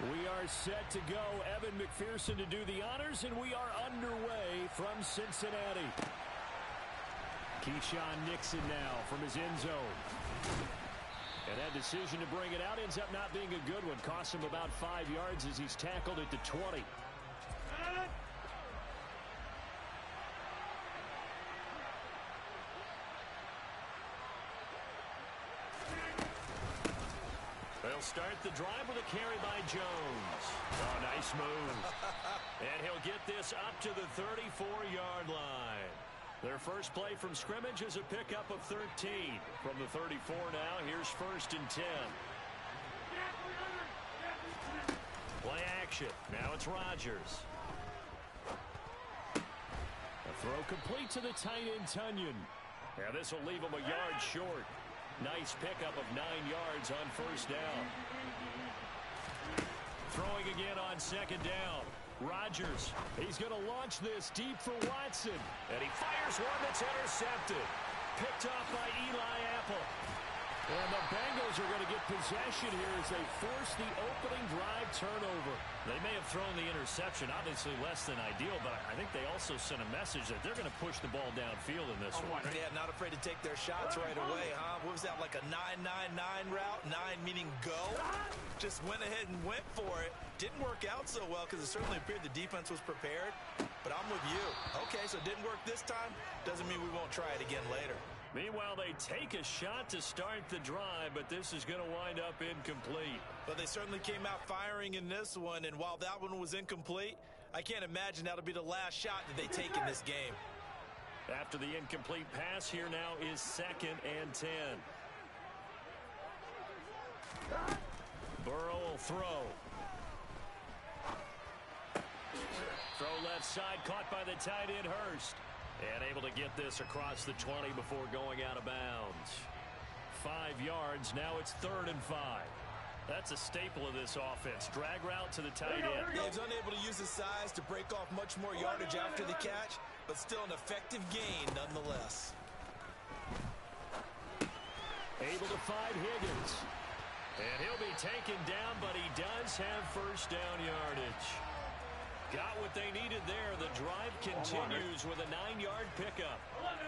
We are set to go. Evan McPherson to do the honors, and we are underway from Cincinnati. Keyshawn Nixon now from his end zone. And that decision to bring it out ends up not being a good one. Costs him about 5 yards as he's tackled at the 20. They'll start the drive with a carry by Jones. Oh, nice move. And he'll get this up to the 34-yard line. Their first play from scrimmage is a pickup of 13. From the 34 now, here's 1st and 10. Play action. Now it's Rodgers. A throw complete to the tight end, Tunyon. Now this will leave him a yard short. Nice pickup of 9 yards on 1st down. Throwing again on 2nd down. Rodgers, he's going to launch this deep for Watson. And he fires one that's intercepted. Picked off by Eli Apple. And the Bengals are going to get possession here as they force the opening drive turnover. They may have thrown the interception, obviously less than ideal, but I think they also sent a message that they're going to push the ball downfield in this one. Yeah, not afraid to take their shots right away, huh? What was that, like a 9-9-9 route? 9 meaning go? Just went ahead and went for it. Didn't work out so well because it certainly appeared the defense was prepared. But I'm with you. Okay, so it didn't work this time. Doesn't mean we won't try it again later. Meanwhile, they take a shot to start the drive, but this is going to wind up incomplete. But they certainly came out firing in this one, and while that one was incomplete, I can't imagine that'll be the last shot that they take in this game. After the incomplete pass, here now is 2nd and 10. Burrow will throw. Throw left side, caught by the tight end, Hurst. And able to get this across the 20 before going out of bounds. 5 yards, now it's 3rd and 5. That's a staple of this offense. Drag route to the tight end. He's unable to use his size to break off much more yardage after the catch, but still an effective gain nonetheless. Able to find Higgins. And he'll be taken down, but he does have 1st down yardage. Got what they needed there. The drive continues with a 9-yard pickup. 11.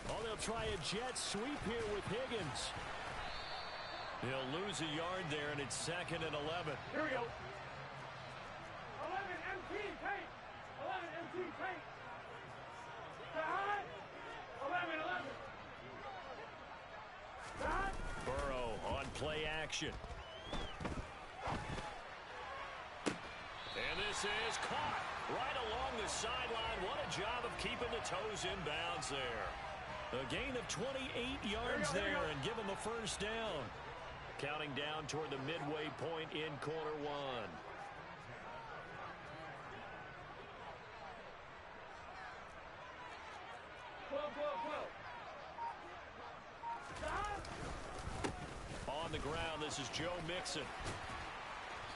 Oh, they'll try a jet sweep here with Higgins. He'll lose a yard there, and it's 2nd and 11. Here we go. 11 MT paint. 11 MT paint. 11. Burrow on play action. And this is caught right along the sideline. What a job of keeping the toes in bounds there. A gain of 28 yards there and give him a 1st down. Counting down toward the midway point in quarter 1. On the ground, this is Joe Mixon.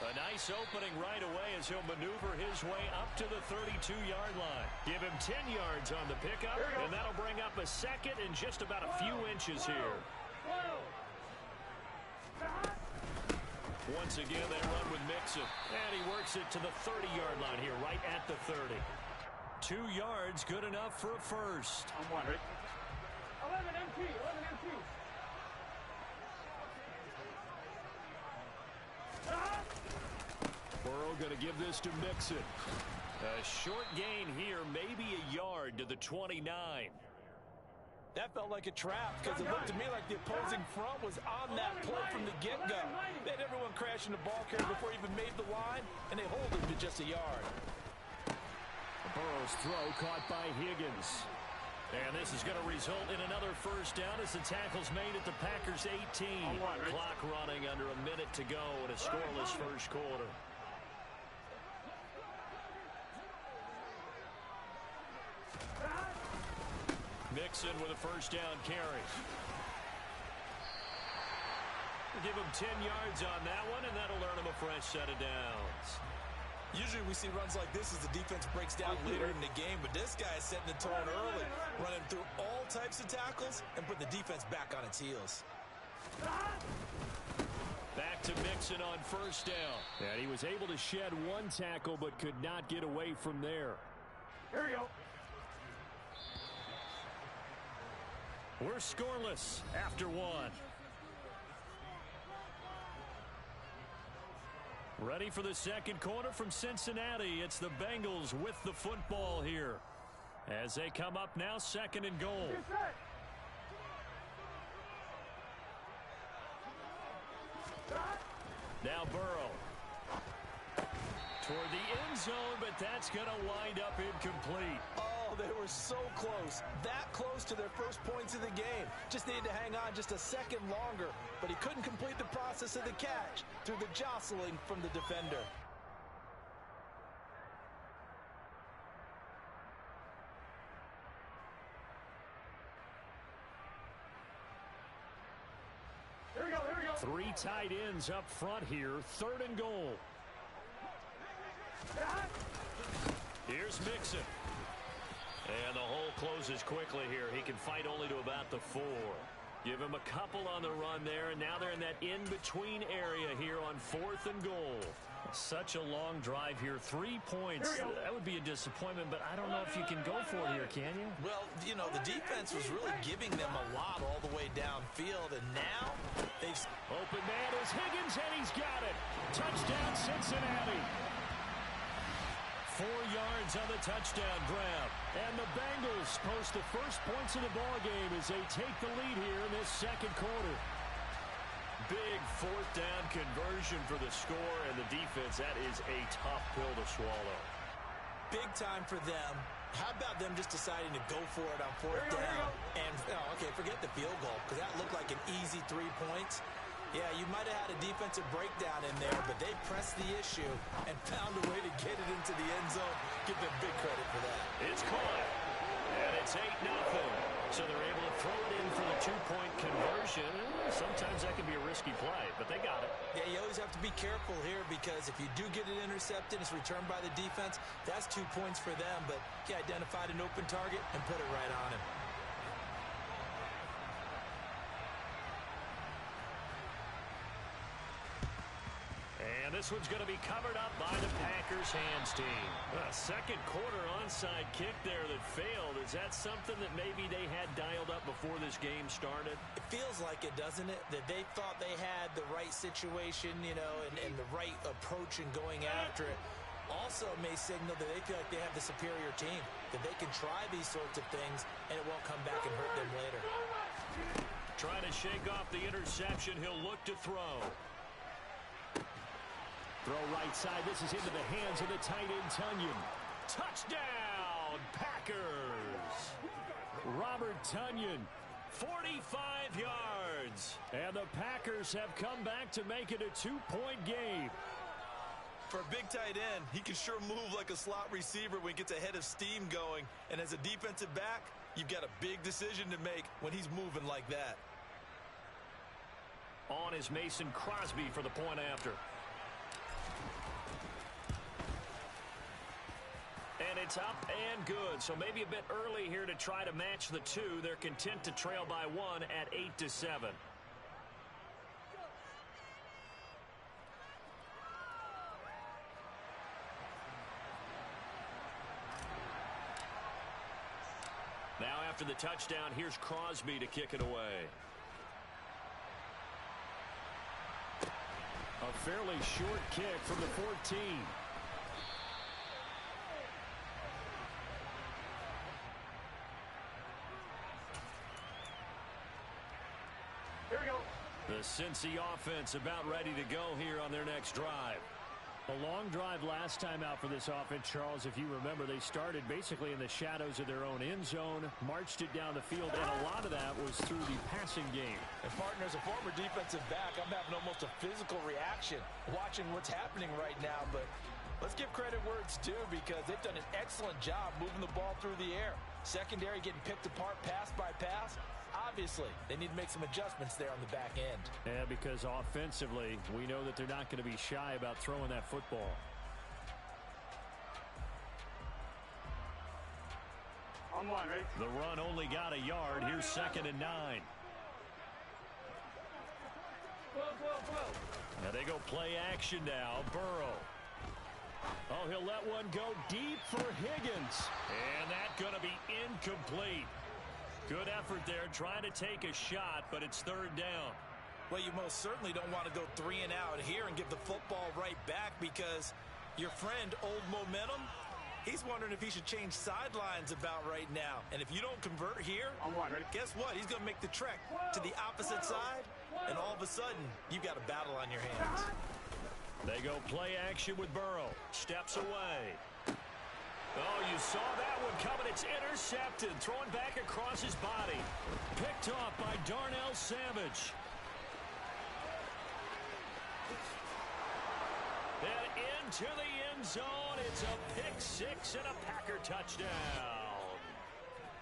A nice opening right away as he'll maneuver his way up to the 32-yard line. Give him 10 yards on the pickup, and that'll bring up a 2nd and just about a few inches here. Once again, they run with Mixon, and he works it to the 30-yard line here, right at the 30. 2 yards, good enough for a 1st. I'm wondering. 11 MT. Burrow going to give this to Mixon. A short gain here, maybe a yard to the 29. That felt like a trap because it looked to me like the opposing front was on that play from the get-go. They had everyone crashing the ball carrier before he even made the line, and they hold him to just a yard. Burrow's throw caught by Higgins. And this is going to result in another 1st down as the tackle's made at the Packers' 18. Clock running under a minute to go in a scoreless 1st quarter. Mixon with a 1st down carry. We'll give him 10 yards on that one, and that'll earn him a fresh set of downs. Usually we see runs like this as the defense breaks down later in the game, but this guy is setting the tone early, running through all types of tackles and putting the defense back on its heels. Back to Mixon on first down. And he was able to shed one tackle but could not get away from there. Here we go. We're scoreless after one. Ready for the second quarter from Cincinnati. It's the Bengals with the football here. As they come up now, second and goal. Now Burrow. Toward the end zone, but that's going to wind up incomplete. Oh, they were so close. That close to their first points of the game. Just needed to hang on just a second longer, but he couldn't complete the process of the catch through the jostling from the defender. Here we go, here we go. Three tight ends up front here, third and goal. Here's Mixon. And the hole closes quickly here. He can fight only to about the 4. Give him a couple on the run there, and now they're in that in-between area here on fourth and goal. Such a long drive here. 3 points. That would be a disappointment, but I don't know if you can go for it here, can you? Well, you know, the defense was really giving them a lot all the way downfield, and now they've... Open man is Higgins, and he's got it. Touchdown, Cincinnati. 4 yards on the touchdown grab. And the Bengals post the first points of the ball game as they take the lead here in this second quarter. Big fourth down conversion for the score, and the defense, that is a tough pill to swallow. Big time for them. How about them just deciding to go for it on fourth down? And, okay, forget the field goal, because that looked like an easy 3 points. Yeah, you might have had a defensive breakdown in there, but they pressed the issue and found a way to get it into the end zone. Give them big credit for that. It's caught, and it's 8-0. So they're able to throw it in for the 2-point conversion. Sometimes that can be a risky play, but they got it. Yeah, you always have to be careful here because if you do get it intercepted, it's returned by the defense, that's 2 points for them. But he identified an open target and put it right on him. And this one's going to be covered up by the Packers hands team. A second quarter onside kick there that failed. Is that something that maybe they had dialed up before this game started? It feels like it, doesn't it? That they thought they had the right situation, you know, and the right approach in going after it. Also may signal that they feel like they have the superior team, that they can try these sorts of things and it won't come back and hurt them later. Trying to shake off the interception. He'll look to throw. Throw right side. This is into the hands of the tight end, Tonyan. Touchdown, Packers. Robert Tonyan, 45 yards. And the Packers have come back to make it a 2-point game. For a big tight end, he can sure move like a slot receiver when he gets a head of steam going. And as a defensive back, you've got a big decision to make when he's moving like that. On is Mason Crosby for the point after. And it's up and good. So maybe a bit early here to try to match the 2. They're content to trail by 1 at 8-7. Now after the touchdown, here's Crosby to kick it away. A fairly short kick from the 14. Here we go. The Cincy offense about ready to go here on their next drive. A long drive last time out for this offense, Charles. If you remember, they started basically in the shadows of their own end zone, marched it down the field, and a lot of that was through the passing game. And, partner, as a former defensive back, I'm having almost a physical reaction watching what's happening right now. But let's give credit where it's due because they've done an excellent job moving the ball through the air. Secondary getting picked apart pass by pass. Obviously, they need to make some adjustments there on the back end. Yeah, because offensively, we know that they're not going to be shy about throwing that football. On one, right? The run only got a yard. Here's 2nd and 9. They go play action now. Burrow. Oh, he'll let one go deep for Higgins. And that's going to be incomplete. Good effort there trying to take a shot, but it's third down. Well, you most certainly don't want to go 3 and out here and give the football right back because your friend, Old Momentum, he's wondering if he should change sidelines about right now. And if you don't convert here, guess what? He's going to make the trek to the opposite side, and all of a sudden, you've got a battle on your hands. They go play action with Burrow. Steps away. Oh, you saw that one coming. It's intercepted. Throwing back across his body. Picked off by Darnell Savage. And into the end zone. It's a pick six and a Packer touchdown.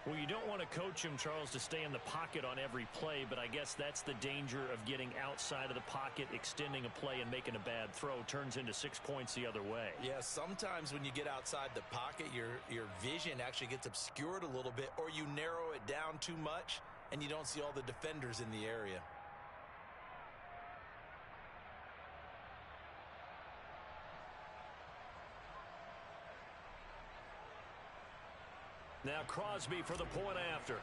Well, you don't want to coach him, Charles, to stay in the pocket on every play, but I guess that's the danger of getting outside of the pocket, extending a play, and making a bad throw. Turns into 6 points the other way. Yeah, sometimes when you get outside the pocket, your vision actually gets obscured a little bit, or you narrow it down too much, and you don't see all the defenders in the area. Now Crosby for the point after.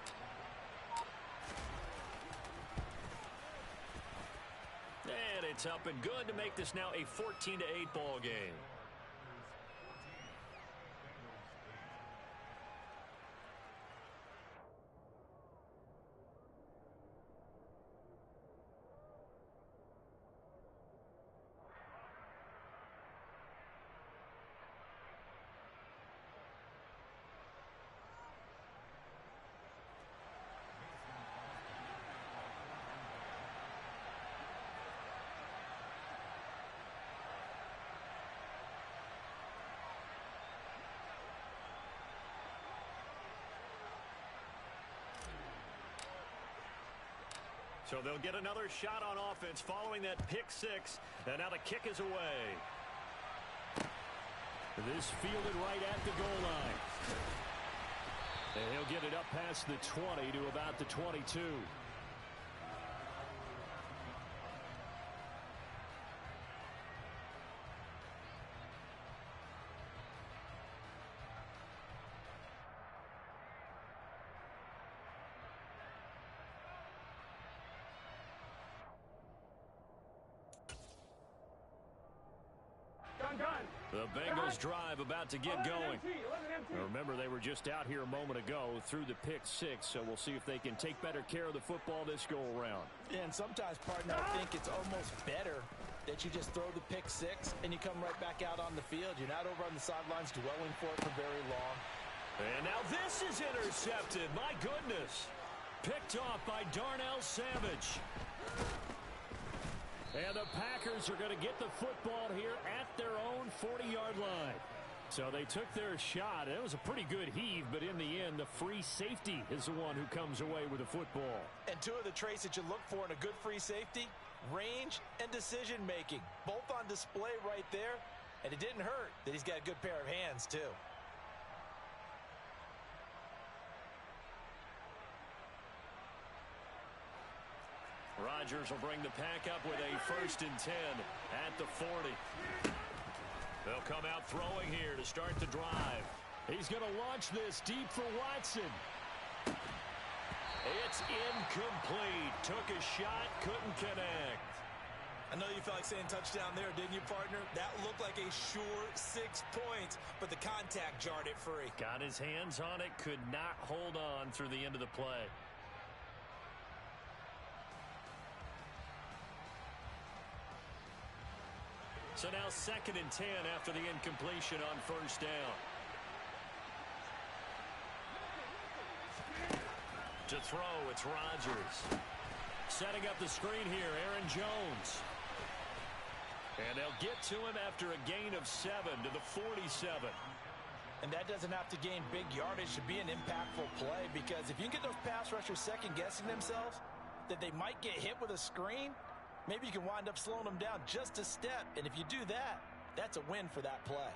And it's up and good to make this now a 14-8 ball game. So they'll get another shot on offense following that pick six. And now the kick is away. This fielded right at the goal line. And he'll get it up past the 20 to about the 22. The Bengals drive about to get going. Now remember, they were just out here a moment ago through the pick six, so we'll see if they can take better care of the football this go-around. And sometimes, partner, I think it's almost better that you just throw the pick six and you come right back out on the field. You're not over on the sidelines dwelling for it for very long. And now this is intercepted. My goodness. Picked off by Darnell Savage. And the Packers are going to get the football here at their own 40-yard line. So they took their shot. It was a pretty good heave, but in the end, the free safety is the one who comes away with the football. And two of the traits that you look for in a good free safety, range and decision-making. Both on display right there. And it didn't hurt that he's got a good pair of hands, too. Rodgers will bring the pack up with a 1st and 10 at the 40. They'll come out throwing here to start the drive. He's going to launch this deep for Watson. It's incomplete. Took a shot, couldn't connect. I know you felt like saying touchdown there, didn't you, partner? That looked like a sure 6 points, but the contact jarred it free. Got his hands on it, could not hold on through the end of the play. So now 2nd and 10 after the incompletion on 1st down. To throw, it's Rodgers. Setting up the screen here, Aaron Jones. And they'll get to him after a gain of 7 to the 47. And that doesn't have to gain big yardage to be an impactful play, because if you can get those pass rushers second-guessing themselves that they might get hit with a screen, maybe you can wind up slowing them down just a step. And if you do that, that's a win for that play.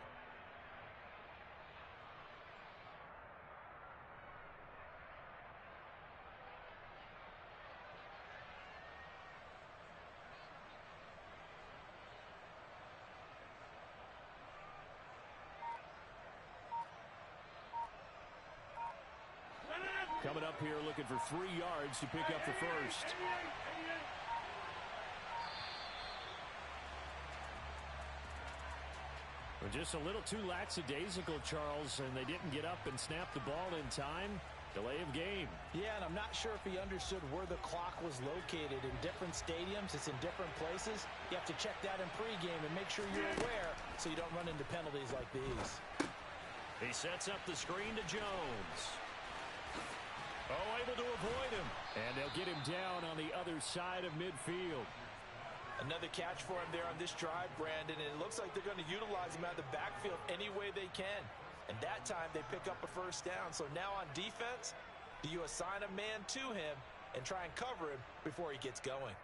up here looking for 3 yards to pick up the first. Well, just a little too lackadaisical, Charles, and they didn't get up and snap the ball in time. Delay of game. Yeah, and I'm not sure if he understood where the clock was located. In different stadiums, it's in different places. You have to check that in pregame and make sure you're aware so you don't run into penalties like these. He sets up the screen to Jones. Oh, able to avoid him. And they'll get him down on the other side of midfield. Another catch for him there on this drive, Brandon, and it looks like they're going to utilize him out of the backfield any way they can. And that time, they pick up a first down. So now on defense, do you assign a man to him and try and cover him before he gets going?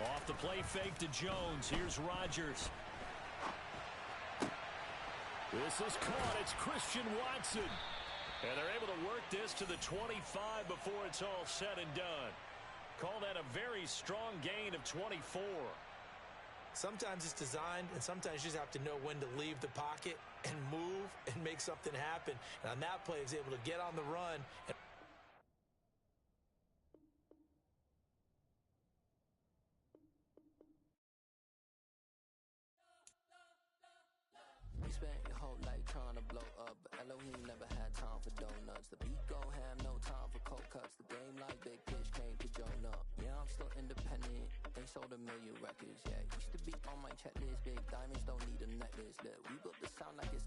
Off the play fake to Jones. Here's Rodgers. This is caught. It's Christian Watson. And they're able to work this to the 25 before it's all said and done. Call that a very strong gain of 24. Sometimes it's designed, and sometimes you just have to know when to leave the pocket and move and make something happen. And on that play, he was able to get on the run. You spent your whole life trying to blow up, but Elohim never had time for donuts. The beat go ham, no time for cold cuts. The game like Big Pitch came to Jonah. Yeah, I'm still independent. They sold 1 million records, yeah. Used to be on my checklist. Big diamonds don't need a necklace. Look, we built the sound like it's